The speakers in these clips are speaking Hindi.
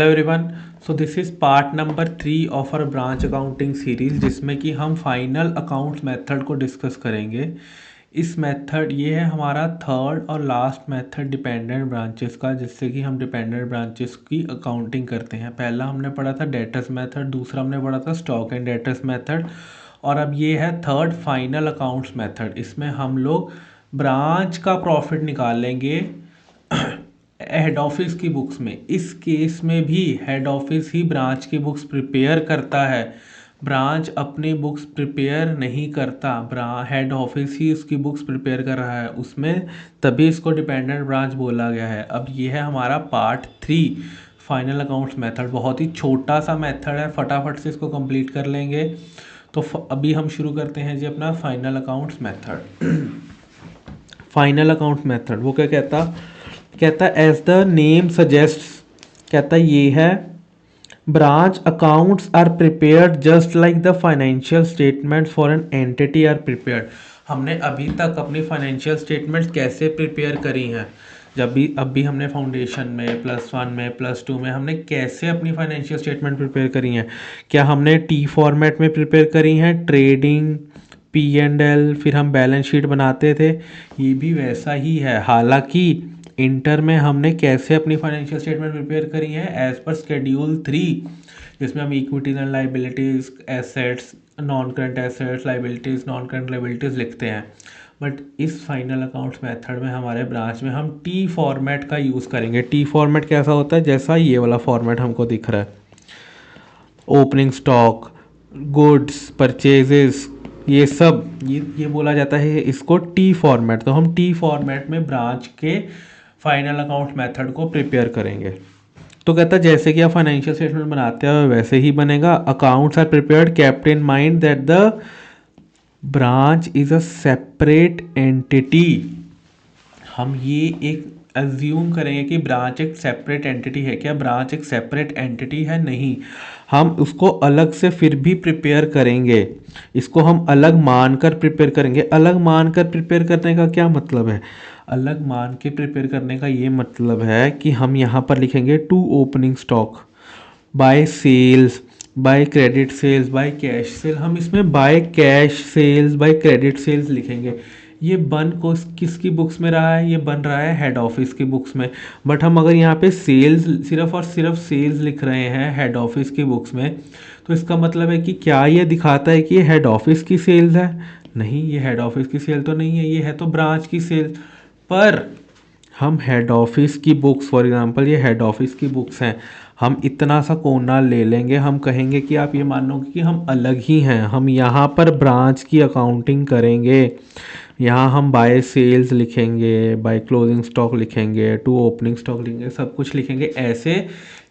Hello everyone. So this is part number 3 of our branch accounting series, जिसमें कि हम फाइनल अकाउंट्स मेथड को डिस्कस करेंगे। इस मेथड ये है हमारा थर्ड और लास्ट मेथड डिपेंडेंट ब्रांचेस का, जिससे कि हम डिपेंडेंट ब्रांचेस की अकाउंटिंग करते हैं। पहला हमने पढ़ा था डेटर्स मेथड, दूसरा हमने पढ़ा था स्टॉक एंड डेटर्स मेथड, और अब ये है थर्ड फाइनल अकाउंट्स मेथड। इसमें हम लोग ब्रांच का प्रॉफिट निकालेंगे हेड ऑफिस की बुक्स में। इस केस में भी हेड ऑफिस ही ब्रांच की बुक्स प्रिपेयर करता है, ब्रांच अपनी बुक्स प्रिपेयर नहीं करता, हेड ऑफिस ही उसकी बुक्स प्रिपेयर कर रहा है उसमें, तभी इसको डिपेंडेंट ब्रांच बोला गया है। अब ये है हमारा पार्ट 3 फाइनल अकाउंट्स मेथड। बहुत ही छोटा सा मेथड है, फटाफट से इसको कंप्लीट कर लेंगे। तो अभी हम शुरू करते हैं जी अपना final accounts method. Final account method वो क्या कहता एज द नेम सजेस्ट, कहता ये है branch accounts are prepared just like the financial statements for an entity are prepared. हमने अभी तक अपनी फाइनेंशियल स्टेटमेंट्स कैसे प्रिपेयर करी हैं, अभी हमने फाउंडेशन में +1 में +2 में हमने कैसे अपनी फाइनेंशियल स्टेटमेंट प्रिपेयर करी हैं। क्या हमने टी फॉर्मेट में प्रिपेयर करी हैं, ट्रेडिंग, P&L, फिर हम बैलेंस शीट बनाते थे, ये भी वैसा ही है। हालांकि इंटर में हमने कैसे अपनी फाइनेंशियल स्टेटमेंट प्रिपेयर करी है एज पर शेड्यूल 3, जिसमें हम equities and liabilities, assets, non current assets, liabilities, non current liabilities लिखते हैं। बट इस फाइनल अकाउंट्स मेथड में हमारे ब्रांच में हम टी फॉर्मेट का यूज़ करेंगे। टी फॉर्मेट कैसा होता है, जैसा ये वाला फॉर्मेट हमको दिख रहा है, ओपनिंग स्टॉक, गुड्स, परचेजेस, ये सब ये बोला जाता है इसको टी फॉर्मेट। तो हम टी फॉर्मेट में ब्रांच के फाइनल अकाउंट मेथड को प्रिपेयर करेंगे। तो कहता है जैसे कि आप फाइनेंशियल स्टेटमेंट बनाते हैं वैसे ही बनेगा। Accounts are prepared kept in mind that the branch is a separate entity. हम ये एक अज्यूम करेंगे कि ब्रांच एक सेपरेट एंटिटी है। क्या ब्रांच एक सेपरेट एंटिटी है? नहीं, हम उसको अलग से फिर भी प्रिपेयर करेंगे। इसको हम अलग मानकर प्रिपेयर करेंगे। अलग मानकर प्रिपेयर करने का क्या मतलब है? अलग मान के प्रिपेयर करने का ये मतलब है कि हम यहाँ पर लिखेंगे to opening stock, by sales, by credit sales, by cash sale. हम इसमें by cash sales, by credit sales लिखेंगे। ये बन को किसकी बुक्स में रहा है? ये बन रहा है हेड ऑफिस की बुक्स में। बट हम अगर यहाँ पे सेल्स, सिर्फ और सिर्फ सेल्स लिख रहे हैं हेड ऑफिस की बुक्स में, तो इसका मतलब है कि क्या ये दिखाता है कि ये हेड ऑफिस की सेल्स है? नहीं, ये हेड ऑफिस की सेल तो नहीं है, ये है तो ब्रांच की सेल। पर हम हेड ऑफिस की बुक्स, फॉर एग्जांपल ये हेड ऑफिस की बुक्स हैं, हम इतना सा कोना ले लेंगे, हम कहेंगे कि आप ये मानोगे कि हम अलग ही हैं। हम यहाँ पर ब्रांच की अकाउंटिंग करेंगे। यहाँ हम बाय सेल्स लिखेंगे, बाय क्लोजिंग स्टॉक लिखेंगे, टू ओपनिंग स्टॉक लिखेंगे, सब कुछ लिखेंगे ऐसे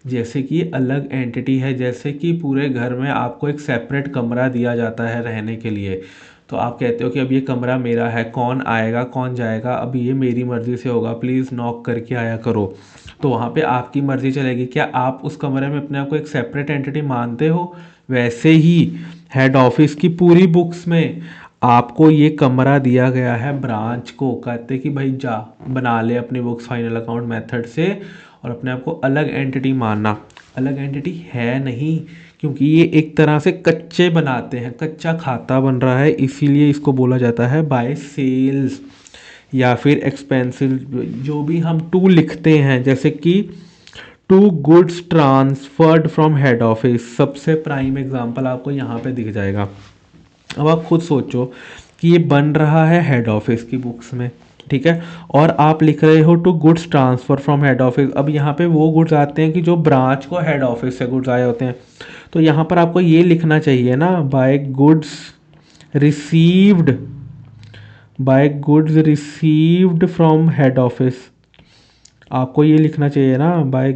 जैसे कि अलग एंटिटी है। जैसे कि पूरे घर में आपको एक सेपरेट कमरा दिया जाता है रहने के लिए, तो आप कहते हो कि अब ये कमरा मेरा है, कौन आएगा कौन जाएगा अब ये मेरी मर्ज़ी से होगा, प्लीज़ नॉक करके आया करो। तो वहाँ पे आपकी मर्ज़ी चलेगी। क्या आप उस कमरे में अपने आप को एक सेपरेट एंटिटी मानते हो? वैसे ही हेड ऑफिस की पूरी बुक्स में आपको ये कमरा दिया गया है ब्रांच को। कहते कि भाई जा बना ले अपनी बुक्स फाइनल अकाउंट मेथड से और अपने आप को अलग एंटिटी मानना। अलग एंटिटी है नहीं, क्योंकि ये एक तरह से कच्चे बनाते हैं, कच्चा खाता बन रहा है, इसीलिए इसको बोला जाता है बाय सेल्स या फिर एक्सपेंसिव। जो भी हम टू लिखते हैं, जैसे कि to goods transferred from head office, सबसे प्राइम एग्जांपल आपको यहाँ पे दिख जाएगा। अब आप खुद सोचो कि ये बन रहा है हेड ऑफिस की बुक्स में, ठीक है, और आप लिख रहे हो to goods transfer from head office. अब यहाँ पे वो गुड्स आते हैं कि जो ब्रांच को हेड ऑफिस से गुड्स आए होते हैं, तो यहाँ पर आपको ये लिखना चाहिए ना, by goods received, by goods received from head office. आपको ये लिखना चाहिए ना, by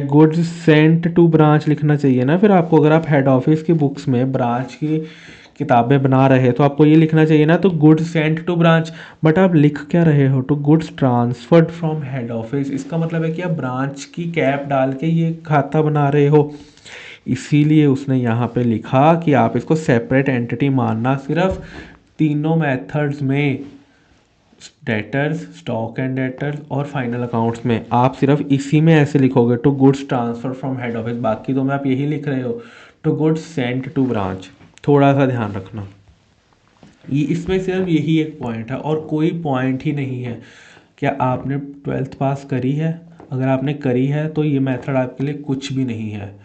goods sent to branch लिखना चाहिए ना फिर आपको। अगर आप हेड ऑफिस की बुक्स में ब्रांच की किताबें बना रहे हैं तो आपको ये लिखना चाहिए ना, तो goods sent to branch. But आप लिख क्या रहे हो? To goods transferred from head office. इसका मतलब है कि आप ब्रांच की कैप डाल के ये खाता बना रहे हो। इसीलिए उसने यहाँ पे लिखा कि आप इसको सेपरेट एंटिटी मानना। सिर्फ तीनों मेथड्स में डेटर्स, स्टॉक एंड डेटर्स और फाइनल अकाउंट्स में आप सिर्फ इसी में ऐसे लिखोगे to goods transfer from head office, बाकी तो मैं आप यही लिख रहे हो to goods sent to branch. थोड़ा सा ध्यान रखना, ये इसमें सिर्फ यही एक पॉइंट है और कोई पॉइंट ही नहीं है। क्या आपने 12th पास करी है? अगर आपने करी है तो ये मेथड आपके लिए कुछ भी नहीं है,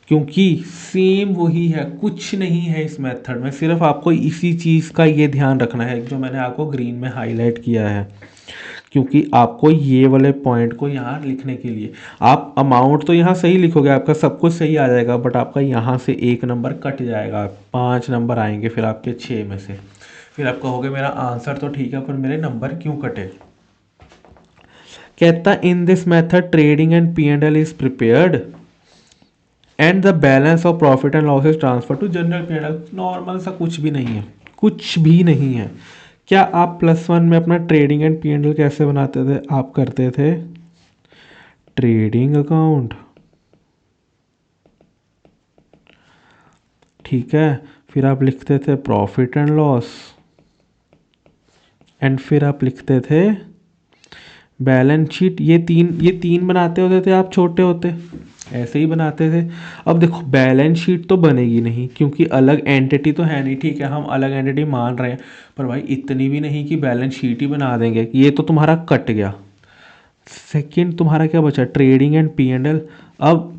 क्योंकि सेम वही है, कुछ नहीं है इस मेथड में। सिर्फ आपको इसी चीज़ का ये ध्यान रखना है जो मैंने आपको ग्रीन में हाईलाइट किया है, क्योंकि आपको ये वाले पॉइंट को यहाँ लिखने के लिए आप अमाउंट तो यहाँ सही लिखोगे, आपका सब कुछ सही आ जाएगा, बट आपका यहाँ से 1 नंबर कट जाएगा, 5 नंबर आएंगे फिर आपके 6 में से। फिर आप कहोगे मेरा आंसर तो ठीक है पर मेरे नंबर क्यों कटे। कहता in this method trading and P&L is prepared and the balance of profit and loss is transfer to general P&L। Normal सा कुछ भी नहीं है, कुछ भी नहीं है। क्या आप +1 में अपना ट्रेडिंग एंड P&L कैसे बनाते थे? आप करते थे ट्रेडिंग अकाउंट, ठीक है, फिर आप लिखते थे प्रॉफिट एंड लॉस एंड फिर आप लिखते थे बैलेंस शीट। ये तीन बनाते होते थे आप छोटे होते, ऐसे ही बनाते थे। अब देखो बैलेंस शीट तो बनेगी नहीं क्योंकि अलग एंटिटी तो है नहीं, ठीक है हम अलग एंटिटी मान रहे हैं, पर भाई इतनी भी नहीं कि बैलेंस शीट ही बना देंगे। ये तो तुम्हारा कट गया। सेकंड तुम्हारा क्या बचा? Trading and P&L। अब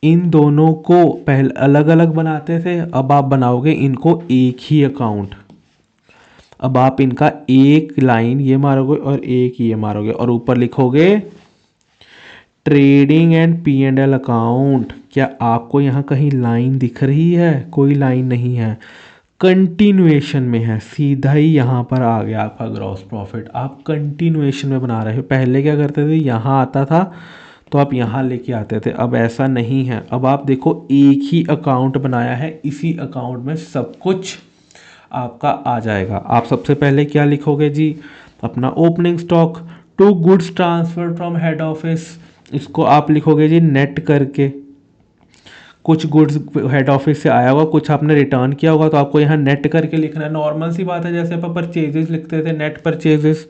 इन दोनों को पहले अलग अलग बनाते थे, अब आप बनाओगे इनको एक ही अकाउंट। अब आप इनका एक लाइन ये मारोगे और एक ये मारोगे और ऊपर लिखोगे ट्रेडिंग एंड P&L अकाउंट। क्या आपको यहाँ कहीं लाइन दिख रही है? कोई लाइन नहीं है, कंटिन्यूएशन में है, सीधा ही यहाँ पर आ गया आपका ग्रॉस प्रॉफिट। आप कंटिन्यूएशन में बना रहे हो। पहले क्या करते थे, यहाँ आता था तो आप यहाँ लेके आते थे, अब ऐसा नहीं है। अब आप देखो एक ही अकाउंट बनाया है, इसी अकाउंट में सब कुछ आपका आ जाएगा। आप सबसे पहले क्या लिखोगे जी? अपना opening stock to goods transfer from head office, इसको आप लिखोगे जी नेट करके। कुछ गुड्स हेड ऑफिस से आया होगा, कुछ आपने रिटर्न किया होगा, तो आपको यहाँ नेट करके लिखना है। नॉर्मल सी बात है, जैसे आप परचेजेस लिखते थे नेट परचेजेस,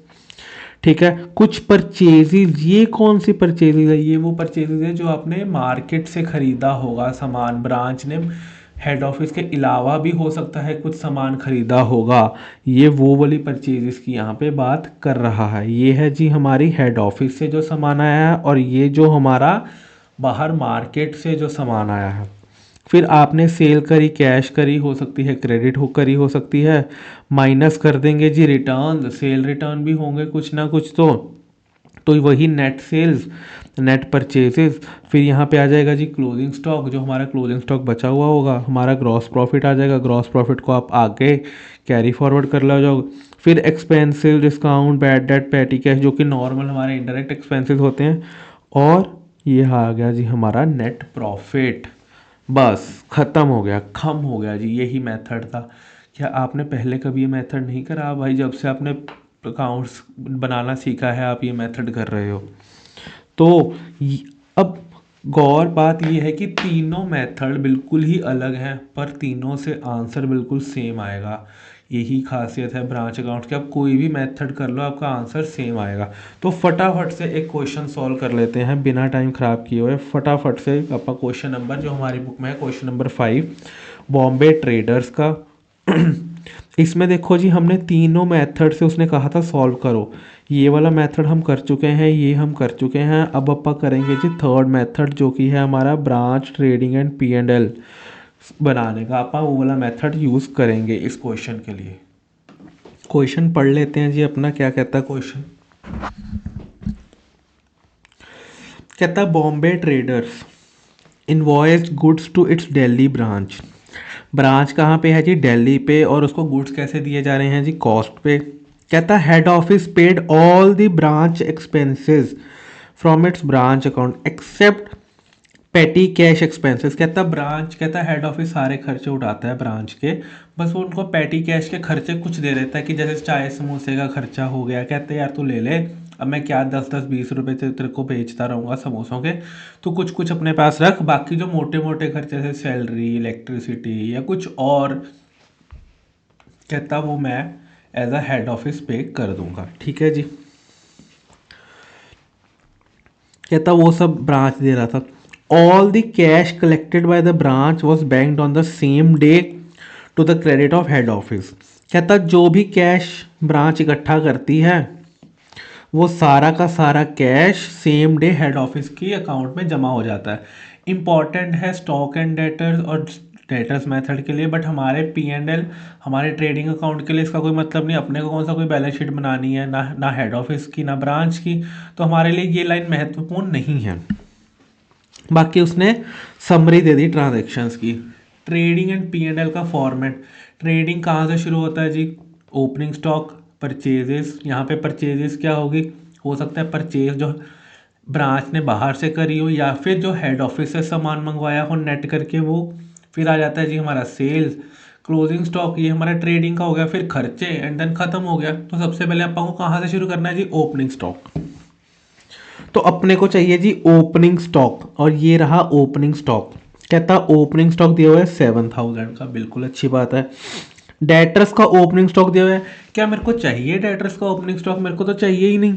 ठीक है। कुछ परचेजेस, ये कौन सी परचेजेस है? ये वो परचेजेस है जो आपने मार्केट से खरीदा होगा सामान, ब्रांच ने हेड ऑफिस के अलावा भी हो सकता है कुछ सामान खरीदा होगा। ये वो वाली परचेजेस की यहाँ पे बात कर रहा है। ये है जी हमारी हेड ऑफिस से जो सामान आया है और ये जो हमारा बाहर मार्केट से जो सामान आया है। फिर आपने सेल करी, कैश करी, हो सकती है क्रेडिट हो करी, हो सकती है माइनस कर देंगे जी रिटर्न, सेल रिटर्न भी होंगे कुछ ना कुछ तो वही नेट सेल्स, नेट परचेजेस। फिर यहाँ पे आ जाएगा जी क्लोजिंग स्टॉक, जो हमारा क्लोजिंग स्टॉक बचा हुआ होगा, हमारा ग्रॉस प्रॉफिट आ जाएगा। ग्रॉस प्रॉफिट को आप आगे कैरी फॉरवर्ड कर लो जाओगे। फिर expensive, discount, bad debt, petty cash, जो कि नॉर्मल हमारे इंडायरेक्ट एक्सपेंसेस होते हैं। और ये आ गया जी हमारा नेट प्रॉफिट। बस ख़त्म हो गया, खम हो गया जी, यही मेथड था। क्या आपने पहले कभी ये मेथड नहीं करा? भाई जब से आपने अकाउंट्स बनाना सीखा है आप ये मेथड कर रहे हो। तो अब गौर बात ये है कि तीनों मेथड बिल्कुल ही अलग हैं पर तीनों से आंसर बिल्कुल सेम आएगा। यही खासियत है ब्रांच अकाउंट की, आप कोई भी मेथड कर लो आपका आंसर सेम आएगा। तो फटाफट से एक क्वेश्चन सॉल्व कर लेते हैं बिना टाइम ख़राब किए हुए। फटाफट से आपका क्वेश्चन नंबर जो हमारी बुक में है, क्वेश्चन नंबर 5 बॉम्बे ट्रेडर्स का। इसमें देखो जी हमने तीनों मेथड से उसने कहा था सॉल्व करो। ये वाला मेथड हम कर चुके हैं, ये हम कर चुके हैं। अब अपन करेंगे जी थर्ड मेथड जो कि है हमारा ब्रांच ट्रेडिंग एंड P&L बनाने का। अपन वो वाला मेथड यूज़ करेंगे इस क्वेश्चन के लिए। क्वेश्चन पढ़ लेते हैं जी अपना, क्या कहता है क्वेश्चन। कहता है Bombay traders invoiced goods to its Delhi branch. Branch कहाँ पे है जी? दिल्ली पे। और उसको गुड्स कैसे दिए जा रहे हैं जी? कॉस्ट पे। कहता है head office paid all the branch expenses from its branch account except petty cash expenses. कहता है हेड ऑफिस सारे खर्चे उठाता है ब्रांच के, बस वो उनको पेटी कैश के खर्चे कुछ दे देता है कि जैसे चाय समोसे का खर्चा हो गया, कहते हैं यार तू ले ले, अब मैं क्या 10-10 20 रुपए से तेरे को बेचता रहूँगा समोसों के, तो कुछ कुछ अपने पास रख, बाकी जो मोटे मोटे खर्चे जैसे सैलरी, इलेक्ट्रिसिटी या कुछ और, कहता वो मैं एज अ हेड ऑफिस पे कर दूंगा। ठीक है जी। कहता वो सब ब्रांच दे रहा था। All the cash collected by the branch was banked on the same day to the credit of head office. कहता जो भी कैश ब्रांच इकट्ठा करती है वो सारा का सारा cash same day head office की अकाउंट में जमा हो जाता है। इम्पॉर्टेंट है स्टॉक एंड डेटर्स और डेटर्स मेथड के लिए, बट हमारे P&L हमारे ट्रेडिंग अकाउंट के लिए इसका कोई मतलब नहीं। अपने को कौन सा कोई बैलेंस शीट बनानी है, ना हेड ऑफिस की ना ब्रांच की, तो हमारे लिए ये लाइन महत्वपूर्ण नहीं है। बाकी उसने समरी दे दी ट्रांजैक्शंस की। ट्रेडिंग एंड P&L का फॉर्मेट। ट्रेडिंग कहाँ से शुरू होता है जी? Opening stock, purchases. यहाँ पे परचेजेस क्या होगी? हो सकता है परचेज जो ब्रांच ने बाहर से करी हो या फिर जो हेड ऑफिस से सामान मंगवाया हो नेट करके वो। फिर आ जाता है जी हमारा सेल्स। क्लोजिंग स्टॉक ये हमारा ट्रेडिंग का हो गया। फिर खर्चे एंड देन खत्म हो गया। तो सबसे पहले अपन को कहाँ से शुरू करना है जी? Opening stock. तो अपने को चाहिए जी ओपनिंग स्टॉक, और ये रहा ओपनिंग स्टॉक। कहता ओपनिंग स्टॉक दिया हुआ है 7,000 का, बिल्कुल अच्छी बात है। डेटर्स का ओपनिंग स्टॉक दिया हुआ है। क्या मेरे को चाहिए डेटर्स का ओपनिंग स्टॉक? मेरे को तो चाहिए ही नहीं।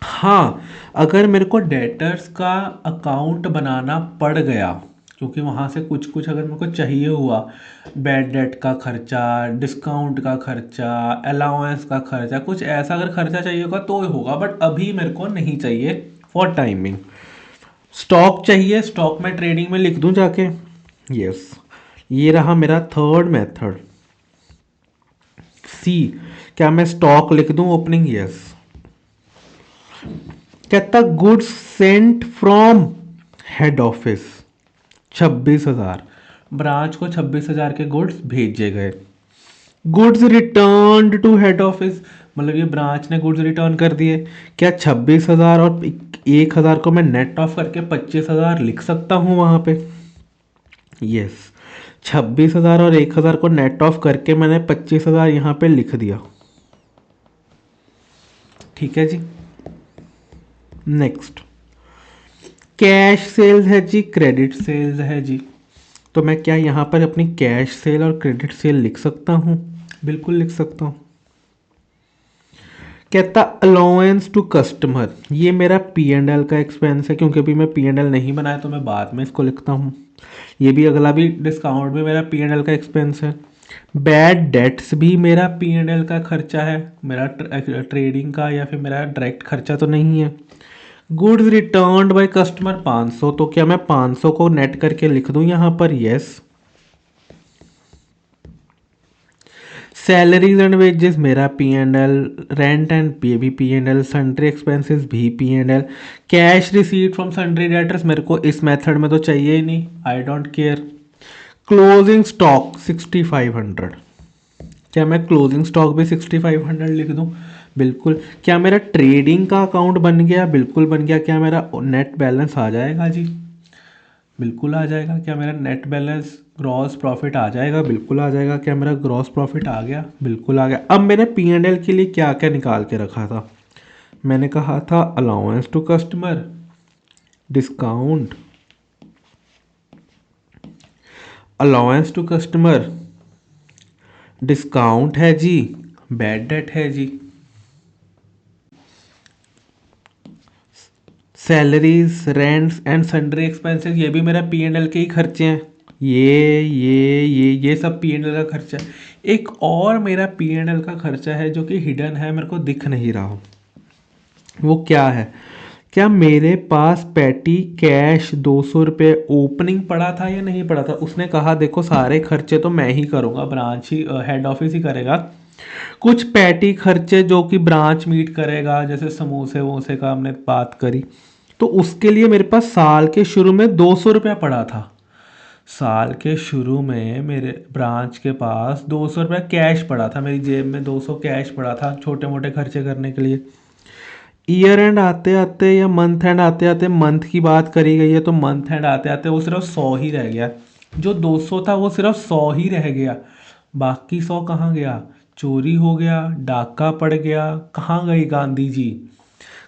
हाँ, अगर मेरे को डेटर्स का अकाउंट बनाना पड़ गया, क्योंकि वहाँ से कुछ कुछ अगर मेरे को चाहिए हुआ, बैड डेट का खर्चा, डिस्काउंट का खर्चा, अलाउंस का खर्चा, कुछ ऐसा अगर खर्चा चाहिए होगा तो होगा, बट अभी मेरे को नहीं चाहिए फॉर टाइमिंग। स्टॉक चाहिए, स्टॉक में ट्रेडिंग में लिख दूं जाके। यस, ये रहा मेरा थर्ड मेथड। सी, क्या मैं स्टॉक लिख दूं ओपनिंग? यस। कहता goods sent from head office 26,000। Branch को 26,000 के गुड्स भेजे गए। Goods return to head office, मतलब ये ब्रांच ने गुड्स रिटर्न कर दिए। क्या 26,000 और 1,000 को मैं नेट ऑफ करके 25,000 लिख सकता हूँ वहाँ पे? यस, 26,000 और 1,000 को नेट ऑफ करके मैंने 25,000 यहाँ पे लिख दिया। ठीक है जी। नेक्स्ट, कैश सेल्स है जी, क्रेडिट सेल्स है जी। तो मैं क्या यहाँ पर अपनी कैश सेल और क्रेडिट सेल लिख सकता हूँ? बिल्कुल लिख सकता हूँ। कहता अलाउंस टू कस्टमर, ये मेरा P&L का एक्सपेंस है, क्योंकि अभी मैं P&L नहीं बनाया तो मैं बाद में इसको लिखता हूँ। ये भी अगला भी डिस्काउंट भी मेरा P&L का एक्सपेंस है। बैड डेट्स भी मेरा P&L का खर्चा है, मेरा ट्रेडिंग का या फिर मेरा डायरेक्ट खर्चा तो नहीं है। गुड्स रिटर्न्ड बाय कस्टमर 500, तो क्या मैं 500 को नेट करके लिख दूं यहाँ पर? यस। सैलरीज एंड वेजेस मेरा P&L, रेंट एंड पे भी P&L, सन्ड्री एक्सपेंसेस भी P&L। Cash receipt from sundry debtors मेरे को इस मेथड में तो चाहिए ही नहीं, I don't care. Closing stock 6,500, क्या मैं क्लोजिंग स्टॉक भी 6,500 लिख दूं? बिल्कुल। क्या मेरा ट्रेडिंग का अकाउंट बन गया? बिल्कुल बन गया। क्या मेरा नेट बैलेंस आ जाएगा जी? बिल्कुल आ जाएगा। क्या मेरा नेट बैलेंस ग्रॉस प्रॉफिट आ जाएगा? बिल्कुल आ जाएगा। क्या मेरा ग्रॉस प्रॉफिट आ गया? बिल्कुल आ गया। अब मैंने P&L के लिए क्या क्या निकाल के रखा था? मैंने कहा था allowance to customer, discount, allowance to customer, discount है जी, बैड डेट है जी, salaries, rents and sundry expenses, ये भी मेरा P&L के ही खर्चे हैं। ये सब P&L का खर्चा है। एक और मेरा P&L का खर्चा है जो कि हिडन है, मेरे को दिख नहीं रहा। वो क्या है? क्या मेरे पास पैटी कैश 200 रुपये ओपनिंग पड़ा था या नहीं पड़ा था? उसने कहा देखो सारे खर्चे तो मैं ही करूँगा, ब्रांच ही हेड ऑफिस ही करेगा। कुछ पैटी खर्चे जो कि ब्रांच मीट करेगा, जैसे समोसे वोसे का हमने बात करी, तो उसके लिए मेरे पास साल के शुरू में 200 रुपया पड़ा था। साल के शुरू में मेरे ब्रांच के पास 200 रुपया कैश पड़ा था, मेरी जेब में 200 कैश पड़ा था छोटे मोटे खर्चे करने के लिए। ईयर एंड आते आते या मंथ एंड आते आते, मंथ की बात करी गई है तो मंथ एंड आते आते वो सिर्फ 100 ही रह गया। जो 200 था वो सिर्फ 100 ही रह गया। बाकी 100 कहाँ गया? चोरी हो गया, डाका पड़ गया, कहाँ गई गांधी जी?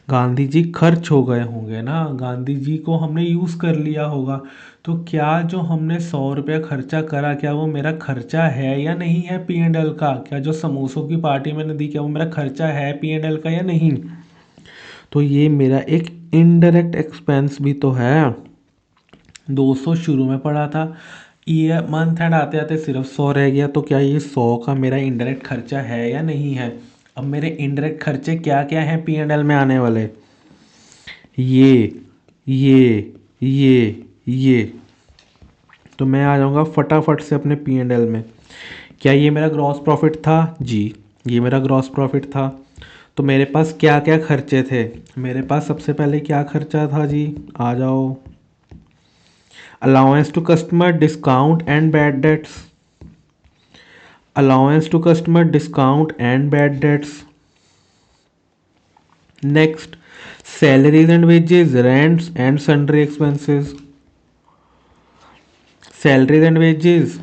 गांधी जी खर्च हो गए होंगे ना, गांधी जी को हमने यूज़ कर लिया होगा। तो क्या जो हमने 100 रुपया खर्चा करा, क्या वो मेरा खर्चा है या नहीं है P&L का? क्या जो समोसों की पार्टी मैंने दी, क्या वो मेरा खर्चा है P&L का या नहीं? तो ये मेरा एक इनडायरेक्ट एक्सपेंस भी तो है। 200 शुरू में पड़ा था, ईयर मंथ एंड आते आते सिर्फ 100 रह गया, तो क्या ये 100 का मेरा इनडायरेक्ट खर्चा है या नहीं है? अब मेरे इनडायरेक्ट खर्चे क्या क्या हैं P&L में आने वाले? ये तो मैं आ जाऊँगा फटाफट से अपने P&L में। क्या ये मेरा ग्रॉस प्रॉफिट था? जी, ये मेरा ग्रॉस प्रॉफिट था। तो मेरे पास क्या क्या खर्चे थे? मेरे पास सबसे पहले क्या खर्चा था जी? आ जाओ, allowance to customer, discount and bad debts. Allowance to customer, discount and bad debts. Next, salaries and wages, rents and sundry expenses. Salaries and wages,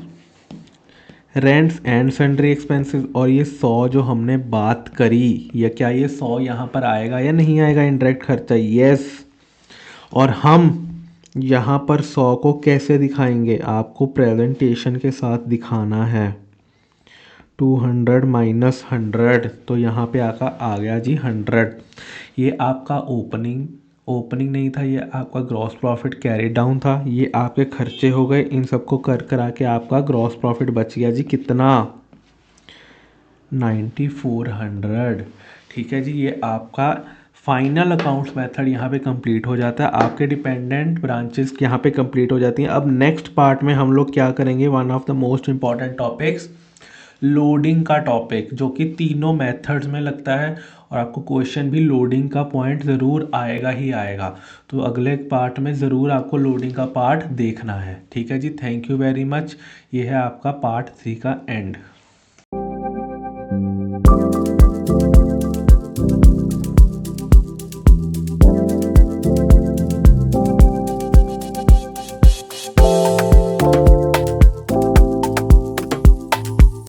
rents and sundry expenses. और ये 100 जो हमने बात करी, या क्या ये 100 यहाँ पर आएगा या नहीं आएगा इनडायरेक्ट खर्चा? यस। और हम यहाँ पर 100 को कैसे दिखाएंगे? आपको प्रेजेंटेशन के साथ दिखाना है। 200 माइनस 100, तो यहाँ पे आ गया जी 100। ये आपका ओपनिंग नहीं था, ये आपका ग्रॉस प्रॉफिट कैरी डाउन था। ये आपके खर्चे हो गए, इन सबको कर करा के आपका ग्रॉस प्रॉफिट बच गया जी कितना? 9400। ठीक है जी, ये आपका फाइनल अकाउंट्स मेथड यहाँ पे कंप्लीट हो जाता है। आपके डिपेंडेंट ब्रांचेस यहाँ पे कंप्लीट हो जाती हैं। अब नेक्स्ट पार्ट में हम लोग क्या करेंगे? One of the most important topics, loading का टॉपिक, जो कि तीनों मेथड्स में लगता है और आपको क्वेश्चन भी लोडिंग का पॉइंट ज़रूर आएगा ही आएगा। तो अगले पार्ट में ज़रूर आपको लोडिंग का पार्ट देखना है। ठीक है जी, थैंक यू वेरी मच। ये है आपका पार्ट 3 का एंड।